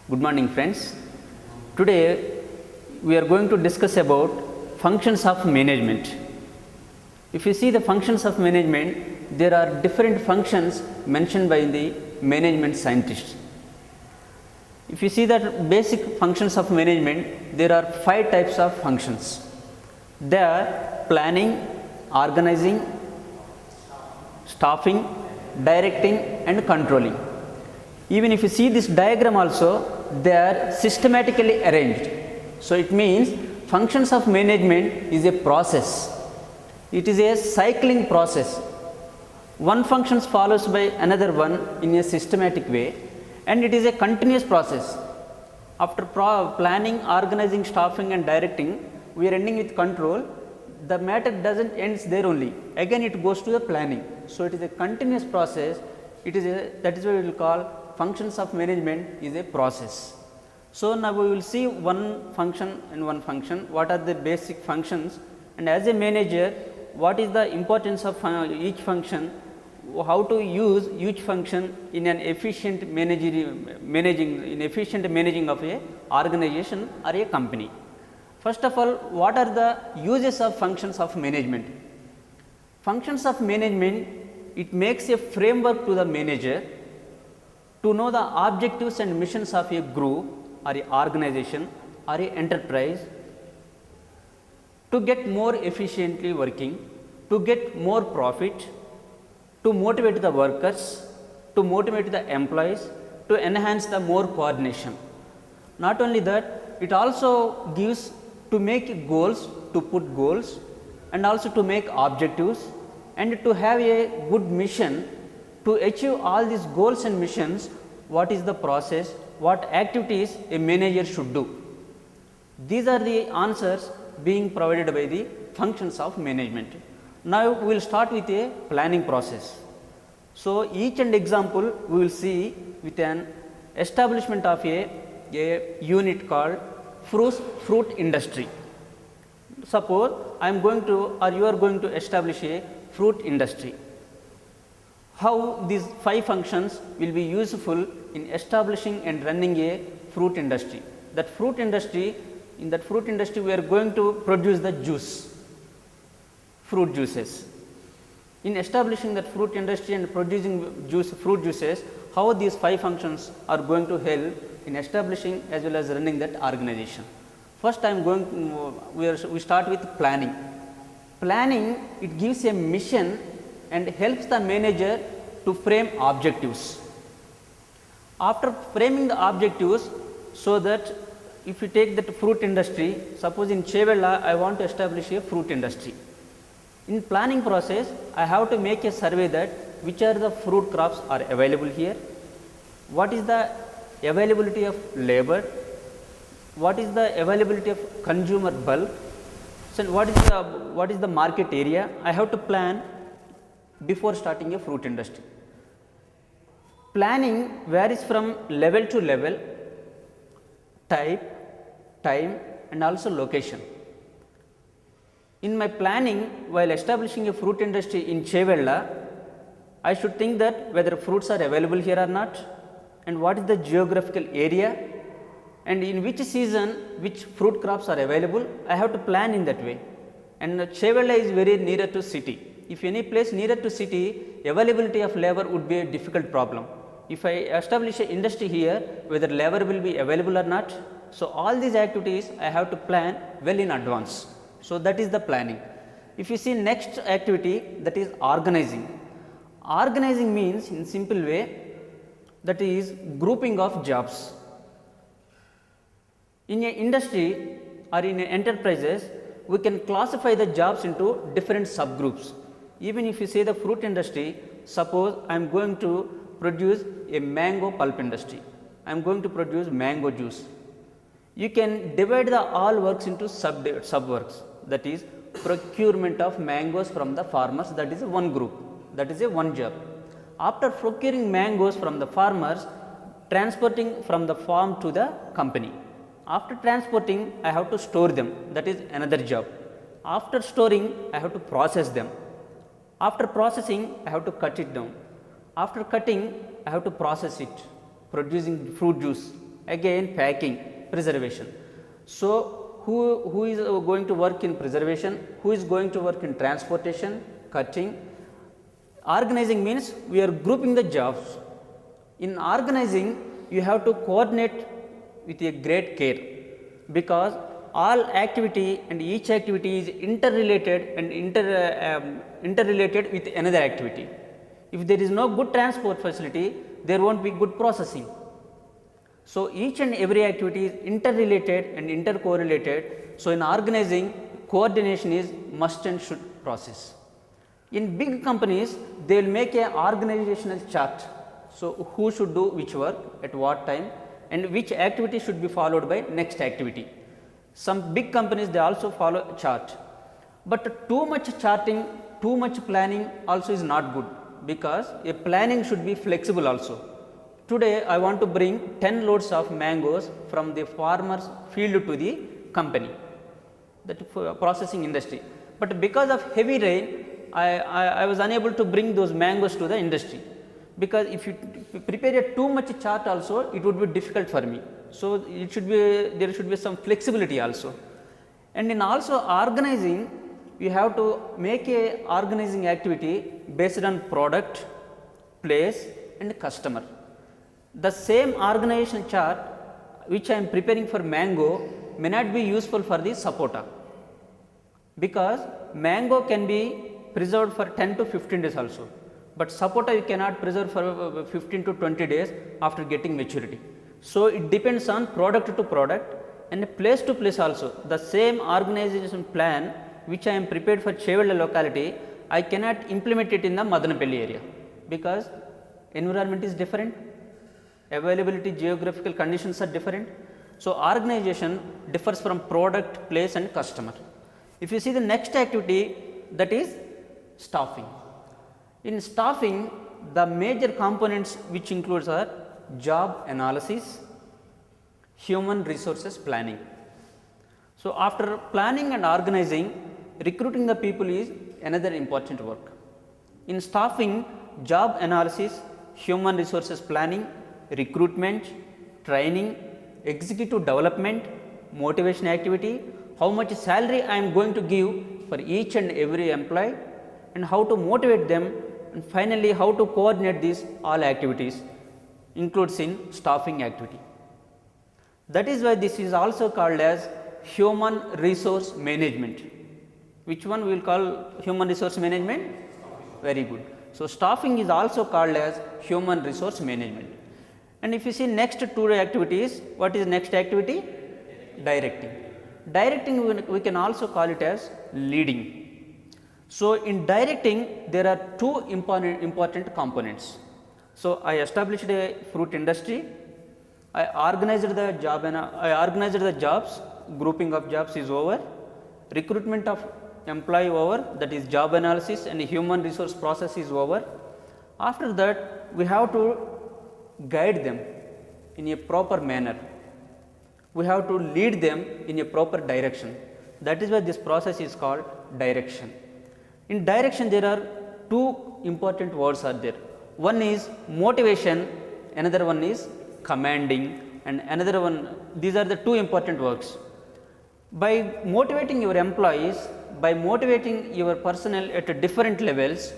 Good morning friends. Today we are going to discuss about functions of management. If you see the functions of management, there are different functions mentioned by the management scientists. If you see that basic functions of management, there are 5 types of functions. They are planning, organizing, staffing, directing and controlling. Even if you see this diagram also, they are systematically arranged. So it means functions of management is a process. It is a cycling process. One function follows by another one in a systematic way, and it is a continuous process. After planning, organizing, staffing and directing, we are ending with control. The matter doesn't ends there only. Again it goes to the planning. So it is a continuous process. That is what we will call functions of management is a process. So now we will see one function and one function. What are the basic functions, and as a manager, what is the importance of each function? How to use each function in an efficient managing of a organization or a company. First of all, what are the uses of functions of management? Functions of management, it makes a framework to the manager to know the objectives and missions of a group or a organization or a enterprise, to get more efficiently working, to get more profit, to motivate the workers, to motivate the employees, to enhance the more coordination. Not only that, it also gives to make goals, to put goals, and also to make objectives, and to have a good mission. To achieve all these goals and missions, what is the process, what activities a manager should do? These are the answers being provided by the functions of management. Now we will start with a planning process. So each and example we will see with an establishment of a unit called fruit industry. Suppose I am going to, or you are going to establish a fruit industry. How these 5 functions will be useful in establishing and running a fruit industry? That fruit industry, in that fruit industry we are going to produce the juice, fruit juices. In establishing that fruit industry and producing fruit juices, how these 5 functions are going to help in establishing as well as running that organization? First I am going to, we start with planning. Planning, it gives a mission and helps the manager to frame objectives. After framing the objectives, so that if you take that fruit industry, suppose in Chevella I want to establish a fruit industry. In planning process, I have to make a survey that which are the fruit crops are available here, what is the availability of labor, what is the availability of consumer bulk, so what is the market area. I have to plan before starting a fruit industry. Planning varies from level to level, type, time and also location. In my planning, while establishing a fruit industry in Chevella, I should think that whether fruits are available here or not, and what is the geographical area, and in which season which fruit crops are available. I have to plan in that way. And Chevella is very nearer to city. If any place nearer to city, availability of labor would be a difficult problem. If I establish an industry here, whether labor will be available or not. So all these activities I have to plan well in advance. So that is the planning. If you see next activity, that is organizing. Organizing means in simple way, that is grouping of jobs. In an industry or in enterprises, we can classify the jobs into different subgroups. Even if you say the fruit industry, suppose I am going to produce a mango pulp industry, I am going to produce mango juice. You can divide the all works into sub works, that is procurement of mangoes from the farmers, that is one group, that is a one job. After procuring mangoes from the farmers, transporting from the farm to the company. After transporting, I have to store them, that is another job. After storing, I have to process them. After processing, I have to cut it down. After cutting, I have to process it, producing fruit juice, again packing, preservation. So, who is going to work in preservation, who is going to work in transportation, cutting. Organizing means we are grouping the jobs. In organizing, you have to coordinate with a great care, because all activity and each activity is interrelated and interrelated with another activity. If there is no good transport facility, there won't be good processing. So, each and every activity is interrelated and intercorrelated. So, in organizing, coordination is must and should process. In big companies, they will make a organizational chart. So, who should do which work at what time and which activity should be followed by next activity. Some big companies, they also follow a chart, but too much charting, too much planning also is not good, because a planning should be flexible also. Today, I want to bring 10 loads of mangoes from the farmer's field to the company, that processing industry, but because of heavy rain, I was unable to bring those mangoes to the industry, because if you prepare a too much chart also, it would be difficult for me. So, it should be, there should be some flexibility also. And in also organizing, you have to make a organizing activity based on product, place and customer. The same organization chart which I am preparing for mango may not be useful for the sapota, because mango can be preserved for 10 to 15 days also, but sapota you cannot preserve for 15 to 20 days after getting maturity. So, it depends on product to product and place to place also. The same organization plan which I am prepared for Chevelda locality, I cannot implement it in the Madanapalli area, because environment is different, availability, geographical conditions are different. So, organization differs from product, place and customer. If you see the next activity, that is staffing. In staffing, the major components which includes are job analysis, human resources planning. So, after planning and organizing, recruiting the people is another important work. In staffing, job analysis, human resources planning, recruitment, training, executive development, motivation activity, how much salary I am going to give for each and every employee, and how to motivate them, and finally, how to coordinate these all activities includes in staffing activity. That is why this is also called as human resource management. Which one we will call human resource management? Very good. So, staffing is also called as human resource management. And if you see next two activities, what is next activity? Directing. Directing we can also call it as leading. So, in directing there are two important components. So, I established a fruit industry, I organized the job and I organized the jobs, grouping of jobs is over, recruitment of employee over, that is job analysis and human resource process is over. After that, we have to guide them in a proper manner, we have to lead them in a proper direction. That is why this process is called direction. In direction, there are two important words are there. One is motivation, another one is commanding, and another one, these are the two important words. By motivating your employees, by motivating your personnel at different levels,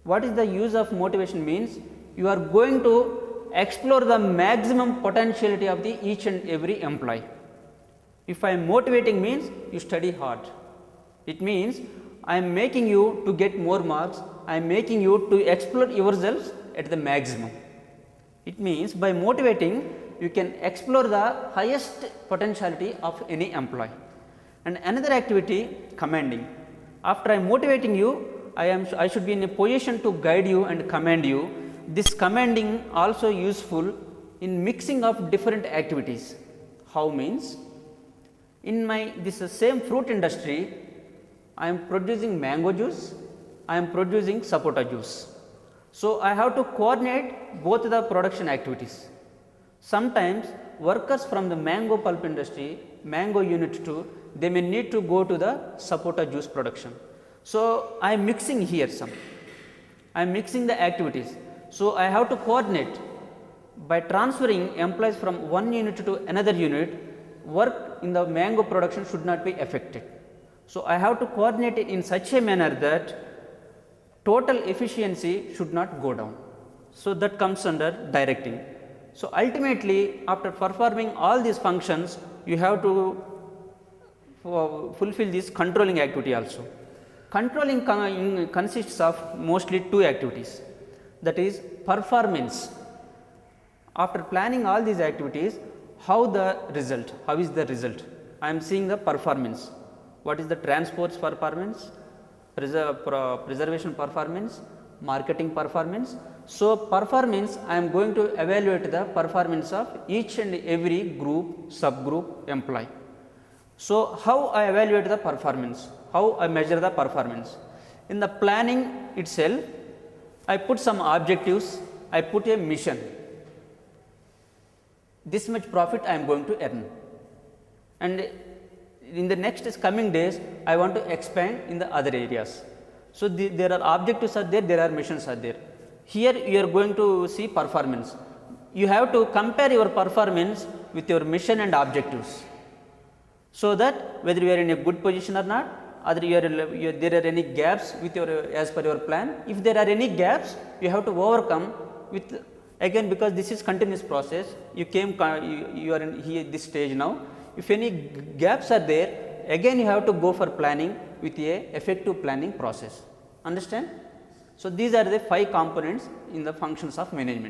what is the use of motivation means? You are going to explore the maximum potentiality of the each and every employee. If I am motivating means you study hard, it means I am making you to get more marks, I am making you to explore yourselves at the maximum. It means by motivating you can explore the highest potentiality of any employee. And another activity, commanding. After I am motivating you, I should be in a position to guide you and command you. This commanding also useful in mixing of different activities. How means? In my this same fruit industry, I am producing mango juice, I am producing sapota juice. So, I have to coordinate both the production activities. Sometimes workers from the mango pulp industry, mango unit 2, they may need to go to the sapota juice production. So, I am mixing here some, I am mixing the activities. So, I have to coordinate By transferring employees from one unit to another unit, work in the mango production should not be affected. So, I have to coordinate it in such a manner that total efficiency should not go down. So, that comes under directing. So, ultimately after performing all these functions, you have to fulfill this controlling activity also. Controlling consists of mostly two activities, that is performance. After planning all these activities, how is the result? I am seeing the performance. What is the transports performance, preservation performance, marketing performance. So, performance I am going to evaluate the performance of each and every group, subgroup, employee. So, how I evaluate the performance, how I measure the performance? In the planning itself, I put some objectives, I put a mission. This much profit I am going to earn, and in the next coming days I want to expand in the other areas. So, there are objectives are there are missions are there. Here you are going to see performance. You have to compare your performance with your mission and objectives, so that whether you are in a good position or not, or there are any gaps with your as per your plan. If there are any gaps, you have to overcome with, again, because this is continuous process. You are in here this stage now. If any gaps are there, again you have to go for planning with a effective planning process. Understand? So, these are the 5 components in the functions of management.